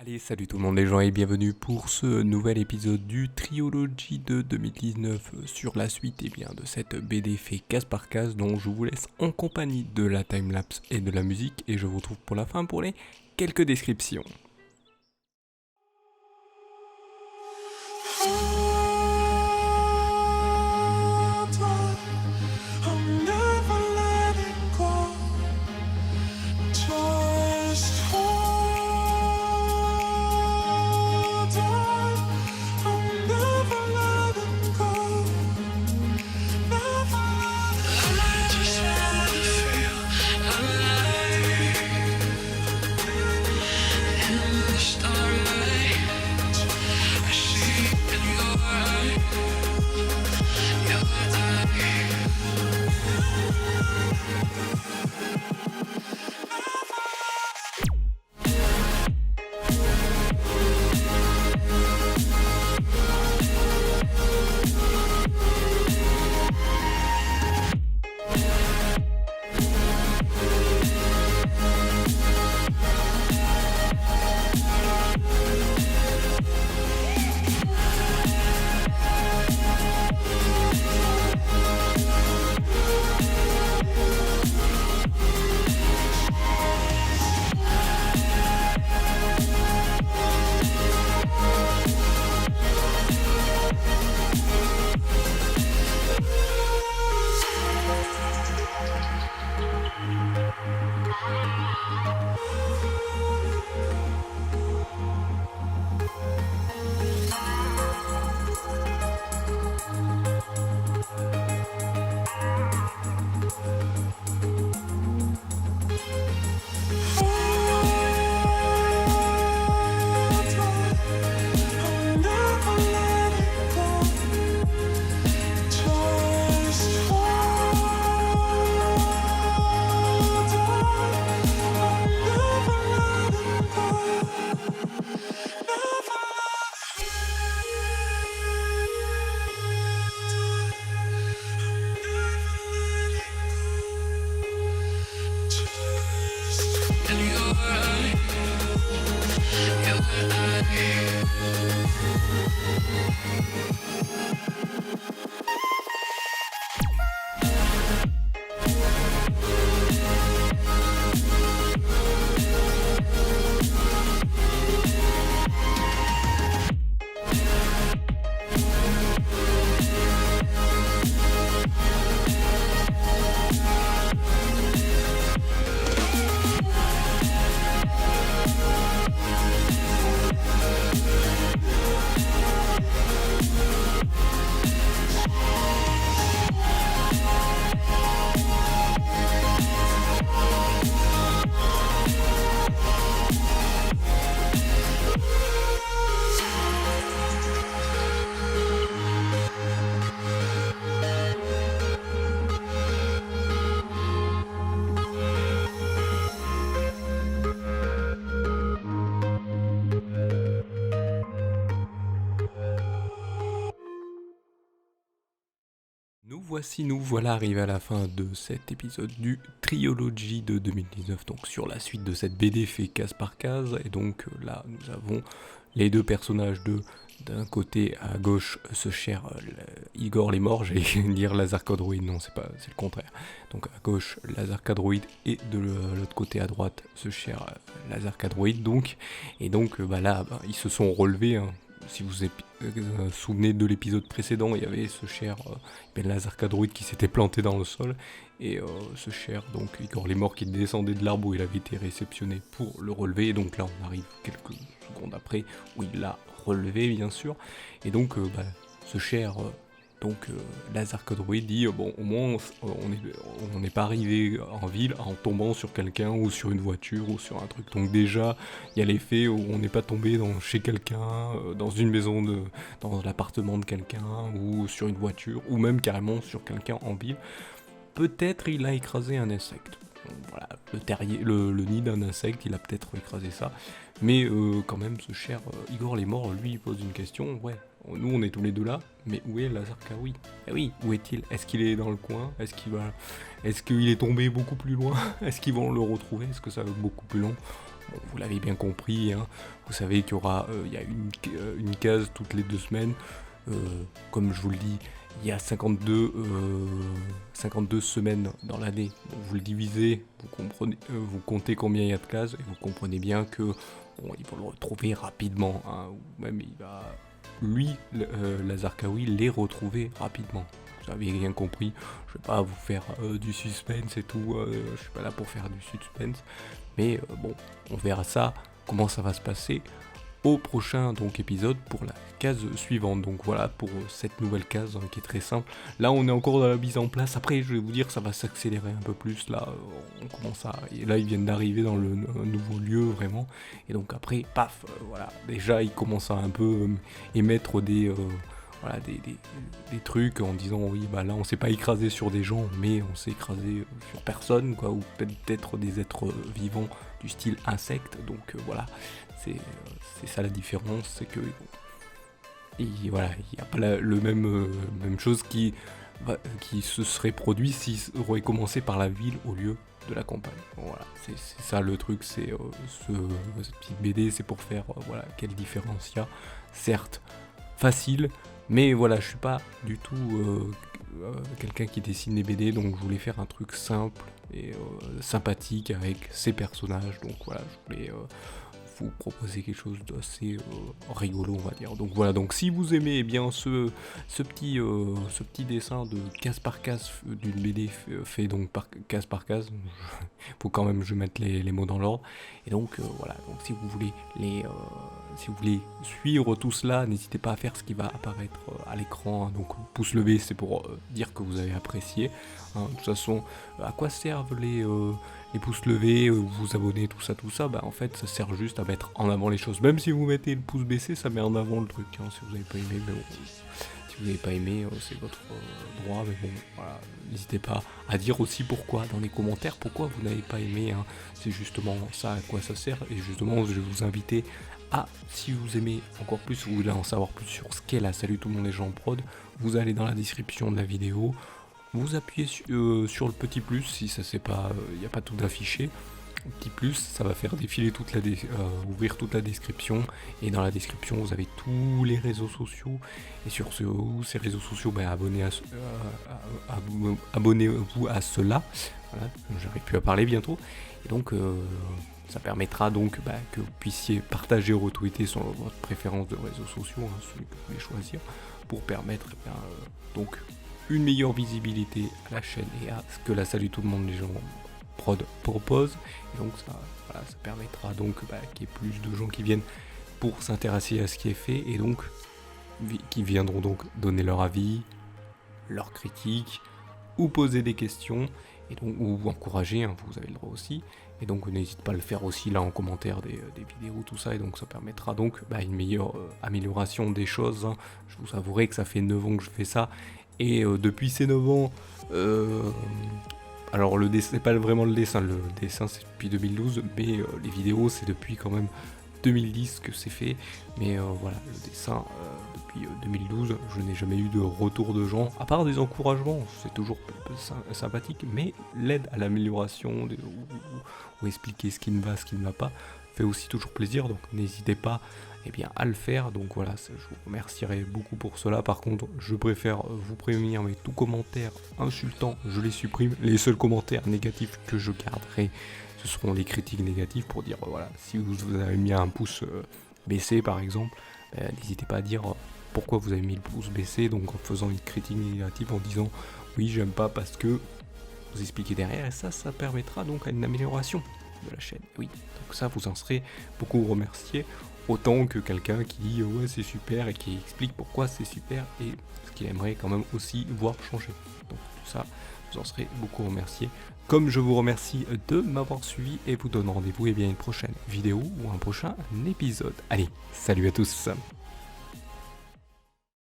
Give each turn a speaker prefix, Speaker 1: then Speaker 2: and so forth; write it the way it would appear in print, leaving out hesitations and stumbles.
Speaker 1: Allez, salut tout le monde les gens et bienvenue pour ce nouvel épisode du Triology de 2019 sur la suite de cette BD fait case par case dont je vous laisse en compagnie de la timelapse et de la musique et je vous retrouve pour la fin pour les quelques descriptions. Nous voilà arrivés à la fin de cet épisode du Triology de 2019, donc sur la suite de cette BD fait case par case, et donc là nous avons les deux personnages d'un côté à gauche ce cher Igor les morts, j'allais dire Lazar Cadroid, non c'est le contraire, donc à gauche Lazar Cadroid et de l'autre côté à droite ce cher Lazar Cadroid donc, et donc là ils se sont relevés, hein. Si vous vous souvenez de l'épisode précédent, il y avait ce cher Lazar Cadroid qui s'était planté dans le sol, et ce cher donc Igor les morts qui descendait de l'arbre où il avait été réceptionné pour le relever, et donc là on arrive quelques secondes après où il l'a relevé bien sûr, et donc ce cher Lazar Cadroid dit bon au moins on n'est pas arrivé en ville en tombant sur quelqu'un ou sur une voiture ou sur un truc, donc déjà il y a l'effet où on n'est pas tombé chez quelqu'un, dans une maison, dans l'appartement de quelqu'un ou sur une voiture ou même carrément sur quelqu'un en ville. Peut-être il a écrasé un insecte. Voilà, le nid d'un insecte, il a peut-être écrasé ça. Mais quand même, ce cher Igor les morts, lui, il pose une question. Ouais, nous on est tous les deux là, mais où est Lazar Cadroid ? Eh oui, où est-il ? Est-ce qu'il est dans le coin ? Est-ce qu'il est tombé beaucoup plus loin ? Est-ce qu'ils vont le retrouver ? Est-ce que ça va être beaucoup plus long ? bon, vous l'avez bien compris, hein, vous savez qu'il y aura il y a une case toutes les 2 semaines. Comme je vous le dis, il y a 52 semaines dans l'année. Donc vous le divisez, vous comptez combien il y a de cases et vous comprenez bien que il va le retrouver rapidement, hein, ou même il va, lui, Lazarkawi, les retrouver rapidement. Vous avez rien compris, je vais pas vous faire du suspense et tout, je suis pas là pour faire du suspense, mais bon, on verra ça, comment ça va se passer au prochain donc épisode pour la case suivante. Donc voilà pour cette nouvelle case, hein, qui est très simple. Là on est encore dans la mise en place. Après je vais vous dire ça va s'accélérer un peu plus. Là on commence à... Et là ils viennent d'arriver dans le nouveau lieu vraiment. Et donc après paf, voilà. Déjà ils commencent à un peu émettre des... voilà, des trucs en disant oui bah là on s'est pas écrasé sur des gens mais on s'est écrasé sur personne quoi, ou peut-être des êtres vivants du style insecte, donc voilà, c'est ça la différence, c'est que voilà, il n'y a pas le même chose qui se serait produit s'il aurait commencé par la ville au lieu de la campagne. Bon, voilà, c'est ça le truc, c'est cette petite BD, c'est pour faire voilà quelle différence il y a, certes facile, mais voilà, je suis pas du tout quelqu'un qui dessine des BD, donc je voulais faire un truc simple et sympathique avec ces personnages, donc voilà, je voulais vous proposer quelque chose d'assez rigolo, on va dire. Donc voilà, donc si vous aimez eh bien ce petit dessin de case par case d'une BD fait donc case par case, faut quand même que je mette les mots dans l'ordre. Et donc voilà, donc si vous voulez suivre tout cela, n'hésitez pas à faire ce qui va apparaître à l'écran, hein. Donc pouce levé, c'est pour dire que vous avez apprécié, hein. De toute façon, à quoi servent les pouces levés, vous abonner, tout ça, bah en fait ça sert juste à mettre en avant les choses. Même si vous mettez le pouce baissé, ça met en avant le truc, hein, si vous n'avez pas aimé, mais bon, si vous n'avez pas aimé, c'est votre droit, mais bon, voilà, n'hésitez pas à dire aussi pourquoi, dans les commentaires, pourquoi vous n'avez pas aimé, hein. C'est justement ça à quoi ça sert, et justement je vais vous inviter à, si vous aimez encore plus, vous voulez en savoir plus sur ce qu'est la Salut tout le monde les gens en prod, vous allez dans la description de la vidéo, vous appuyez sur le petit plus, si ça c'est pas, il n'y a pas tout d'affiché. Petit plus, ça va faire défiler ouvrir toute la description, et dans la description vous avez tous les réseaux sociaux, et sur ces réseaux sociaux, bah, abonnez-vous à cela, voilà, j'arrive plus à parler bientôt, et donc ça permettra donc que vous puissiez partager ou retweeter sur votre préférence de réseaux sociaux, hein, celui que vous voulez choisir, pour permettre donc une meilleure visibilité à la chaîne et à ce que la Salut tout le monde les gens prod propose, et donc ça permettra donc qu'il y ait plus de gens qui viennent pour s'intéresser à ce qui est fait, et donc qui viendront donc donner leur avis, leurs critiques, ou poser des questions, et donc ou encourager, hein, vous avez le droit aussi, et donc n'hésitez pas à le faire aussi là en commentaire des vidéos, tout ça, et donc ça permettra donc une meilleure amélioration des choses, hein. Je vous avouerai que ça fait 9 ans que je fais ça, et depuis ces 9 ans, alors le dessin, c'est pas vraiment le dessin c'est depuis 2012, mais les vidéos c'est depuis quand même 2010 que c'est fait, mais voilà, le dessin depuis 2012, je n'ai jamais eu de retour de gens, à part des encouragements, c'est toujours sympathique, mais l'aide à l'amélioration, ou expliquer ce qui ne va pas, fait aussi toujours plaisir, donc n'hésitez pas à le faire. Donc voilà, je vous remercierai beaucoup pour cela. Par contre, je préfère vous prévenir, mais tout commentaire insultant, je les supprime. Les seuls commentaires négatifs que je garderai, ce seront les critiques négatives, pour dire voilà, si vous avez mis un pouce baissé par exemple, n'hésitez pas à dire pourquoi vous avez mis le pouce baissé, donc en faisant une critique négative, en disant oui j'aime pas parce que, vous expliquez derrière, et ça permettra donc à une amélioration de la chaîne. Oui, donc ça vous en serez beaucoup remercié, autant que quelqu'un qui dit ouais c'est super et qui explique pourquoi c'est super et ce qu'il aimerait quand même aussi voir changer. Donc tout ça, vous en serez beaucoup remercié. Comme je vous remercie de m'avoir suivi, et vous donne rendez-vous à une prochaine vidéo ou un prochain épisode. Allez, salut à tous.